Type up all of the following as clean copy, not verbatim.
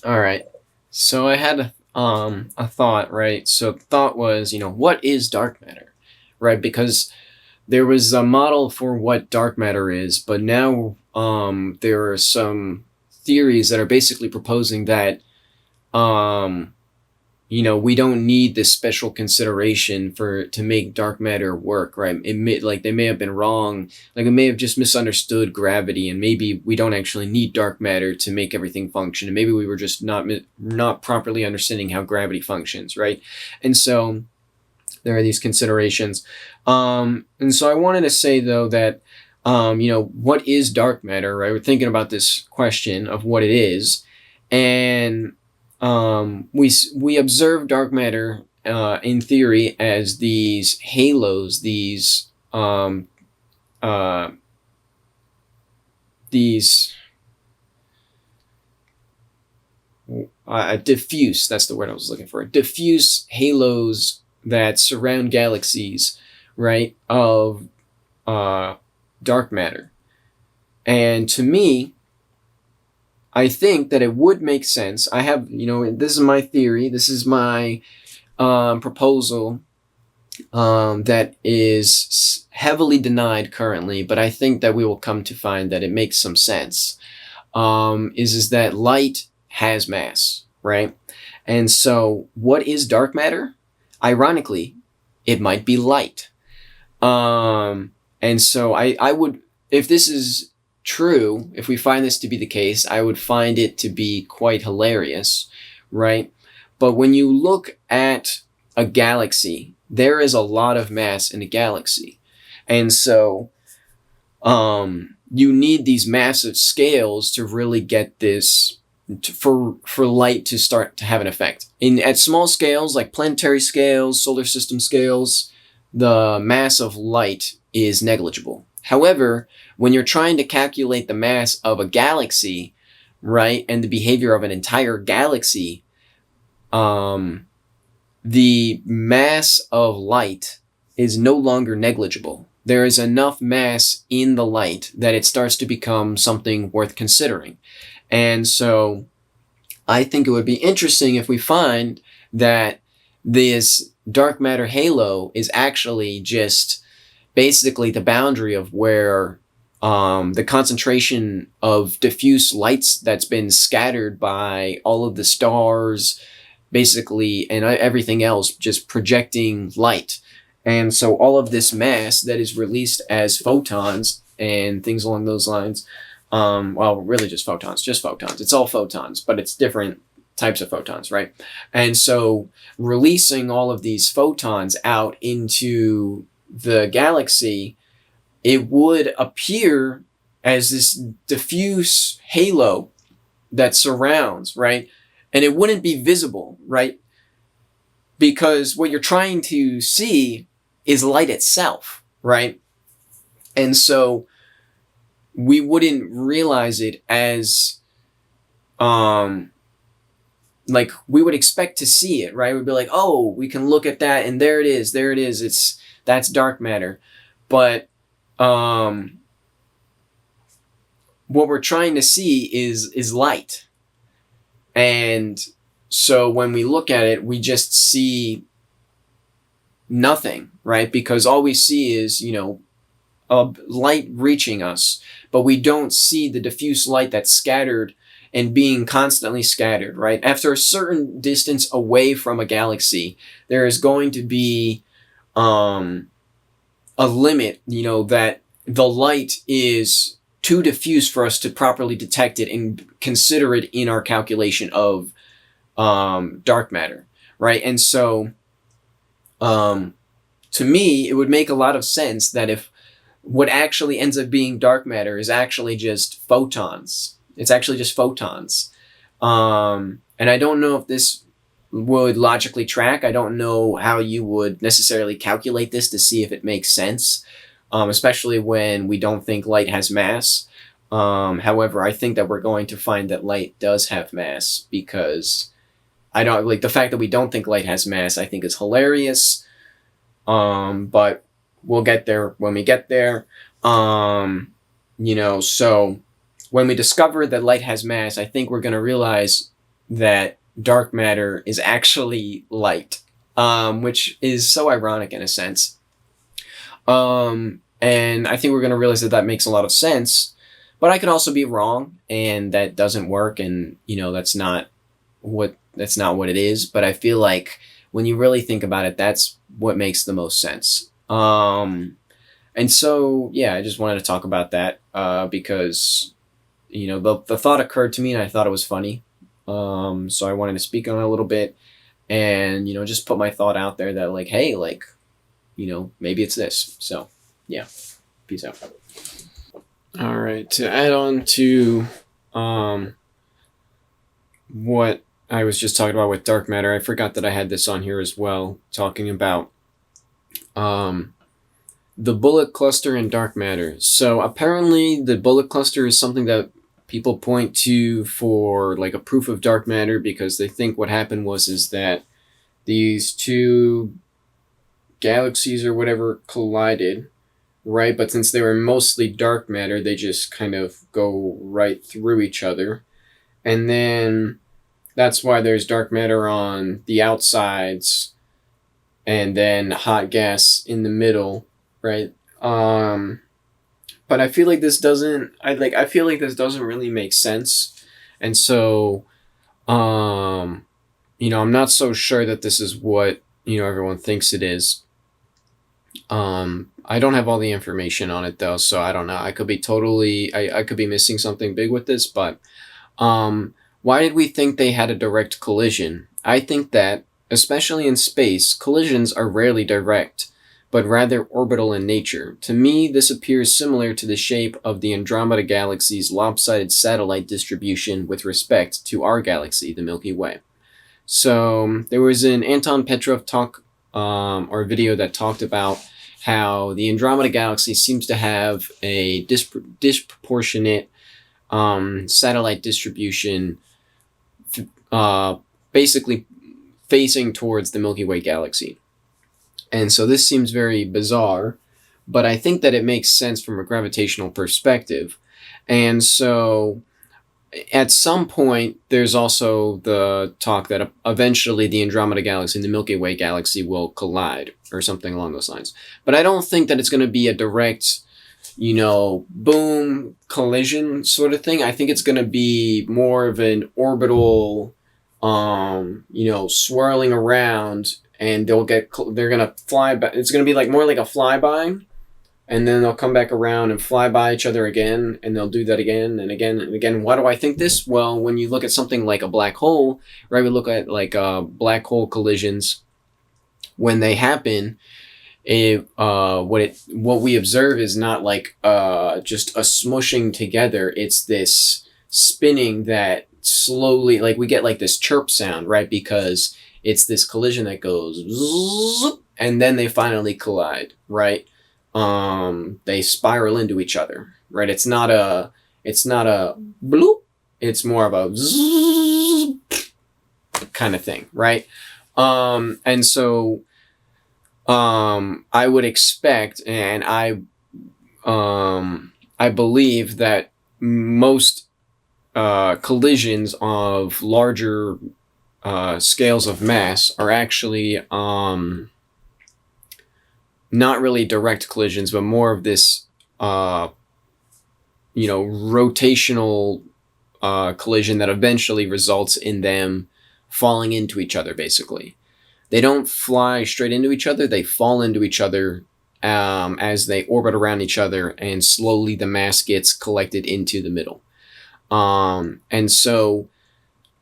All right. So I had a thought, right? So the thought was, what is dark matter, right? Because there was a model for what dark matter is, but now there are some theories that are basically proposing that um we don't need this special consideration for to make dark matter work, right? Like they may have been wrong, like it may have just misunderstood gravity, and maybe we don't actually need dark matter to make everything function, and maybe we were just not properly understanding how gravity functions, right? And so there are these considerations, and so I wanted to say though that what is dark matter, right? We're thinking about this question of what it is, and we observe dark matter in theory as these halos, uh, these diffuse. That's the word I was looking for. Diffuse halos that surround galaxies, right? Of dark matter, and to me, I think that it would make sense. I have, this is my theory. This is my proposal that is heavily denied currently, but I think that we will come to find that it makes some sense. Is that light has mass, right? And so, what is dark matter? Ironically, it might be light. And so, I would, if this is true, if we find this to be the case, I would find it to be quite hilarious, right? But when you look at a galaxy, there is a lot of mass in a galaxy. And so you need these massive scales to really get this for light to start to have an effect. At small scales like planetary scales, solar system scales, the mass of light is negligible. However, when you're trying to calculate the mass of a galaxy, right, and the behavior of an entire galaxy, um, the mass of light is no longer negligible. There is enough mass in the light that it starts to become something worth considering. And so I think it would be interesting if we find that this dark matter halo is actually just basically the boundary of where the concentration of diffuse lights that's been scattered by all of the stars, basically, and everything else just projecting light. And so all of this mass that is released as photons and things along those lines, well, really just photons, just photons. It's all photons, but it's different types of photons, right? And so releasing all of these photons out into the galaxy, it would appear as this diffuse halo that surrounds, right? And it wouldn't be visible, right? Because what you're trying to see is light itself, right? And so we wouldn't realize it as like we would expect to see it, right? We'd be like, oh, we can look at that and there it is, that's dark matter. But what we're trying to see is light. And so when we look at it, we just see nothing, right? Because all we see is, a light reaching us, but we don't see the diffuse light that's scattered and being constantly scattered, right? After a certain distance away from a galaxy, there is going to be a limit, that the light is too diffuse for us to properly detect it and consider it in our calculation of dark matter, right? And so, to me, it would make a lot of sense that if what actually ends up being dark matter is actually just photons, it's actually just photons. And I don't know if this would logically track. I don't know how you would necessarily calculate this to see if it makes sense, especially when we don't think light has mass. However, I think that we're going to find that light does have mass because I don't like the fact that we don't think light has mass. I think is hilarious. But we'll get there when we get there. So when we discover that light has mass, I think we're going to realize that dark matter is actually light, which is so ironic in a sense. And I think we're going to realize that that makes a lot of sense, but I could also be wrong and that doesn't work. And, that's not what it is. But I feel like when you really think about it, that's what makes the most sense. And so, yeah, I just wanted to talk about that, because, the thought occurred to me and I thought it was funny. So I wanted to speak on it a little bit and, just put my thought out there that like, hey, like, maybe it's this. So, yeah, peace out. All right, to add on to what I was just talking about with dark matter, I forgot that I had this on here as well, talking about the bullet cluster and dark matter. So apparently the bullet cluster is something that people point to for like a proof of dark matter, because they think what happened is that these two galaxies or whatever collided, right? But since they were mostly dark matter, they just kind of go right through each other. And then that's why there's dark matter on the outsides and then hot gas in the middle, right? But I feel like this doesn't really make sense. And so I'm not so sure that this is what, everyone thinks it is. I don't have all the information on it though, so I don't know. I could be missing something big with this, but why did we think they had a direct collision? I think that, especially in space, collisions are rarely direct, but rather orbital in nature. To me, this appears similar to the shape of the Andromeda Galaxy's lopsided satellite distribution with respect to our galaxy, the Milky Way. So there was an Anton Petrov talk or video that talked about how the Andromeda Galaxy seems to have a disproportionate satellite distribution, basically facing towards the Milky Way galaxy. And so this seems very bizarre, but I think that it makes sense from a gravitational perspective. And so at some point, there's also the talk that eventually the Andromeda Galaxy and the Milky Way galaxy will collide, or something along those lines. But I don't think that it's going to be a direct, boom, collision sort of thing. I think it's going to be more of an orbital, swirling around, and they're going to fly back. It's going to be like more like a flyby. And then they'll come back around and fly by each other again, and they'll do that again and again and again. Why do I think this? Well, when you look at something like a black hole, right? We look at like black hole collisions. When they happen, what we observe is not like just a smushing together. It's this spinning that slowly, like we get like this chirp sound, right? Because it's this collision that goes zzz, and then they finally collide, right? They spiral into each other, right? It's not a bloop. It's more of a zzz kind of thing, right? And so, I would expect, and I believe that most, collisions of larger, scales of mass are actually, not really direct collisions, but more of this, rotational collision that eventually results in them falling into each other, basically. They don't fly straight into each other, they fall into each other as they orbit around each other, and slowly the mass gets collected into the middle. And so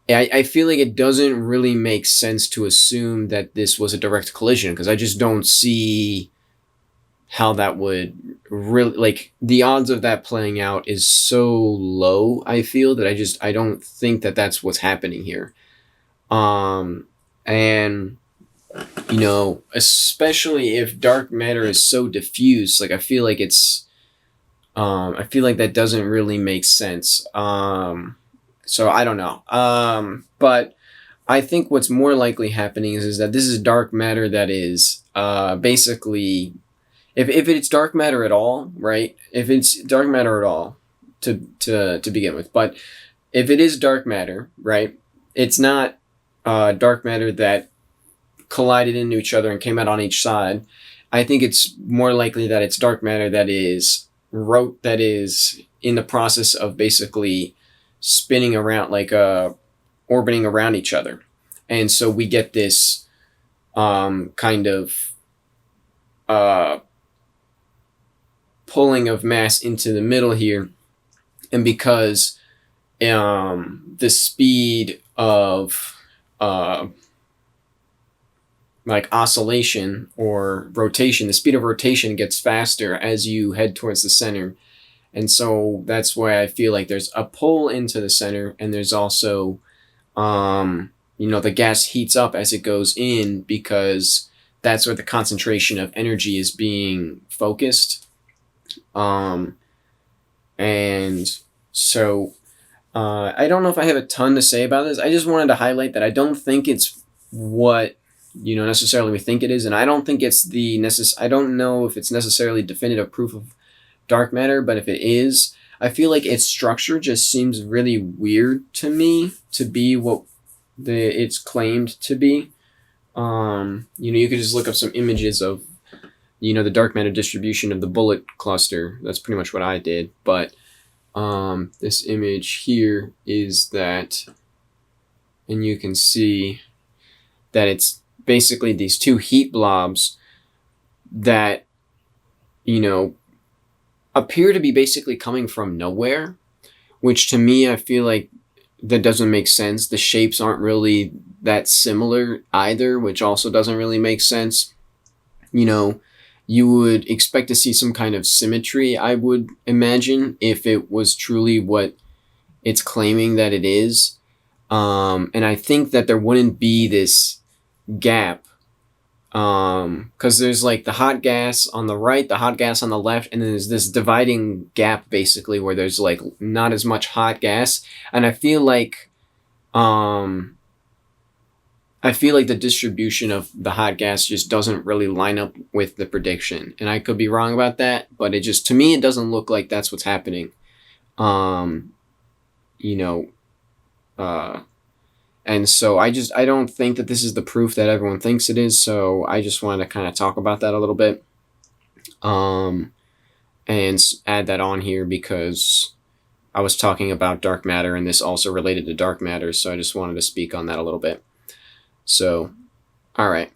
I feel like it doesn't really make sense to assume that this was a direct collision, because I just don't see how that would really, like, the odds of that playing out is so low, I feel, that I don't think that that's what's happening here. And, especially if dark matter is so diffuse, like, I feel like that doesn't really make sense. So I don't know. But I think what's more likely happening is that this is dark matter that is, basically, if it's dark matter at all, right? If it's dark matter at all, to begin with, but if it is dark matter, right? it's not dark matter that collided into each other and came out on each side. I think it's more likely that it's dark matter that is in the process of basically spinning around, like orbiting around each other, and so we get this kind of pulling of mass into the middle here, and because the speed of like oscillation or rotation, the speed of rotation gets faster as you head towards the center. And so that's why I feel like there's a pull into the center, and there's also, the gas heats up as it goes in because that's where the concentration of energy is being focused. And so I don't know if I have a ton to say about this. I just wanted to highlight that I don't think it's what necessarily we think it is, and I don't think it's I don't know if it's necessarily definitive proof of dark matter, but if it is, I feel like its structure just seems really weird to me to be what it's claimed to be. You could just look up some images of the dark matter distribution of the bullet cluster. That's pretty much what I did, but this image here is that, and you can see that it's basically these two heat blobs that appear to be basically coming from nowhere, which to me I feel like that doesn't make sense. The shapes aren't really that similar either, which also doesn't really make sense. You would expect to see some kind of symmetry, I would imagine, if it was truly what it's claiming that it is. And I think that there wouldn't be this gap, because there's like the hot gas on the right, the hot gas on the left, and then there's this dividing gap basically where there's like not as much hot gas. And I feel like the distribution of the hot gas just doesn't really line up with the prediction, and I could be wrong about that, but to me it doesn't look like that's what's happening. And so I don't think that this is the proof that everyone thinks it is. So I just wanted to kind of talk about that a little bit, and add that on here because I was talking about dark matter and this also related to dark matter. So I just wanted to speak on that a little bit. So, all right.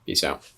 Peace out.